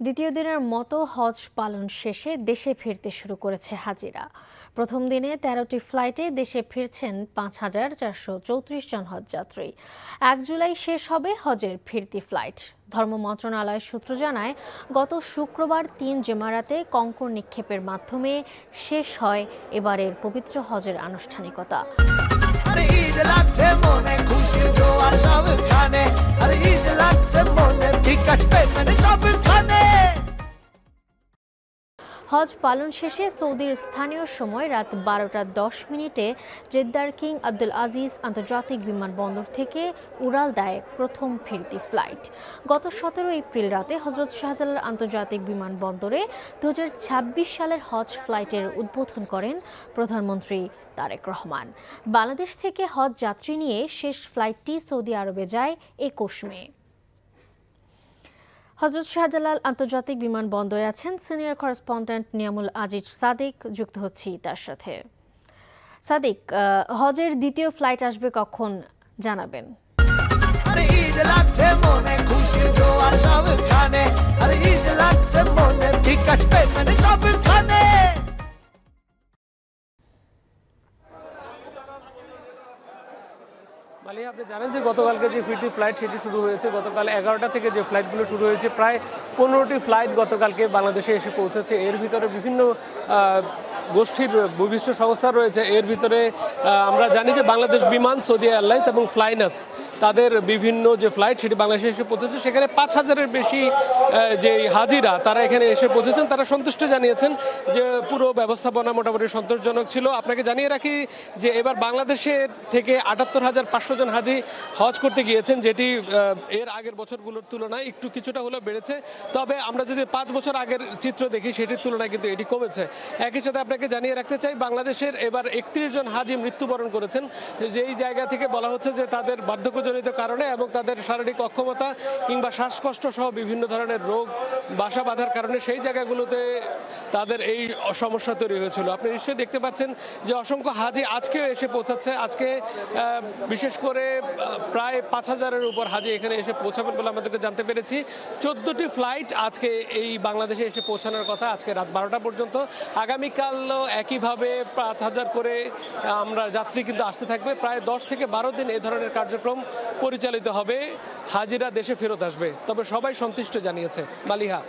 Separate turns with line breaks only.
দ্বিতীয় দিনের মতো হজ পালন শেষে দেশে ফিরতে শুরু করেছে হাজিরা। প্রথম দিনে ১৩টি ফ্লাইটে দেশে ফিরছেন ৫,৪৩৪ জন হজযাত্রী। ১ জুলাই শেষ হবে হজের ফিরতি ফ্লাইট। ধর্ম মন্ত্রণালয় সূত্র জানায়, গত শুক্রবার ৩ জেমারাতে কঙ্কর নিক্ষেপের মাধ্যমে শেষ হয় এবারের পবিত্র হজের আনুষ্ঠানিকতা। হজ পালন শেষে সৌদির স্থানীয় সময় রাত ১২টা ১০ মিনিটে জেদ্দার কিং আব্দুল আজিজ আন্তর্জাতিক বিমানবন্দর থেকে উড়াল দেয় প্রথম ফিরতি ফ্লাইট। গত ১৭ এপ্রিল রাতে হজরত শাহজালাল আন্তর্জাতিক বিমানবন্দরে ২০২৬ সালের হজ ফ্লাইটের উদ্বোধন করেন প্রধানমন্ত্রী তারেক রহমান। বাংলাদেশ থেকে হজ যাত্রী নিয়ে শেষ ফ্লাইটটি সৌদি আরবে যায় ২১ মে। হজরত শাহজালাল আন্তর্জাতিক বিমানবন্দরে আছেন সিনিয়র করেসপন্ডেন্ট নিয়ামুল আজিজ সাদিক। যুক্ত হচ্ছি তার সাথে। সাদিক, হজের দ্বিতীয় ফ্লাইট আসবে কখন জানাবেন?
মালিয়া, আপনি জানেন যে গতকালকে যে ফিরতি ফ্লাইট সেটি শুরু হয়েছে। গতকাল ১১টা থেকে যে ফ্লাইটগুলো শুরু হয়েছে, প্রায় ১৫টি ফ্লাইট গতকালকে বাংলাদেশে এসে পৌঁছেছে। এর ভিতরে বিভিন্ন গোষ্ঠীর বিভিন্ন সংস্থা রয়েছে। এর ভিতরে আমরা জানি যে বাংলাদেশ বিমান, সৌদি এয়ারলাইন্স এবং ফ্লাইনাস, তাদের বিভিন্ন যে ফ্লাইট সেটি বাংলাদেশে এসে পৌঁছেছে। সেখানে ৫,০০০-এর বেশি যে হাজিরা তারা এখানে এসে পৌঁছেছেন। তারা সন্তুষ্ট জানিয়েছেন যে পুরো ব্যবস্থাপনা মোটামুটি সন্তোষজনক ছিল। আপনাকে জানিয়ে রাখি যে এবার বাংলাদেশের থেকে ৭৮,৫০০ জন হাজি হজ করতে গিয়েছেন, যেটি এর আগের বছরগুলোর তুলনায় একটু কিছুটা হলেও বেড়েছে। তবে আমরা যদি ৫ বছর আগের চিত্র দেখি, সেটির তুলনায় কিন্তু এটি কমেছে। একই সাথে আপনাকে জানিয়ে রাখতে চাই, বাংলাদেশের এবার ৩১ জন হাজি মৃত্যুবরণ করেছেন। যেই জায়গা থেকে বলা হচ্ছে যে তাদের বার্ধক্যজনিত কারণে এবং তাদের শারীরিক অক্ষমতা কিংবা শ্বাসকষ্ট সহ বিভিন্ন ধরনের রোগ বাসা বাঁধার কারণে সেই জায়গাগুলোতে তাদের এই সমস্যা তৈরি হয়েছিল। আপনি নিশ্চয়ই দেখতে পাচ্ছেন যে অসংখ্য হাজি আজকেও এসে পৌঁছাচ্ছে। আজকে বিশেষ করে প্রায় ৫,০০০-এর উপর হাজি এখানে এসে পৌঁছাবেন বলে আমাদেরকে জানতে পেরেছি। ১৪টি ফ্লাইট আজকে এই বাংলাদেশে এসে পৌঁছানোর কথা, আজকে রাত ১২টা পর্যন্ত। আগামীকালও একইভাবে ৫,০০০ করে আমরা যাত্রী কিন্তু আসতে থাকবে। প্রায় ১০ থেকে ১২ দিন এই ধরনের কার্যক্রম পরিচালিত হবে। হাজিরা দেশে ফেরত আসবে, তবে সবাই সন্তুষ্ট জানিয়েছে। মালিহা।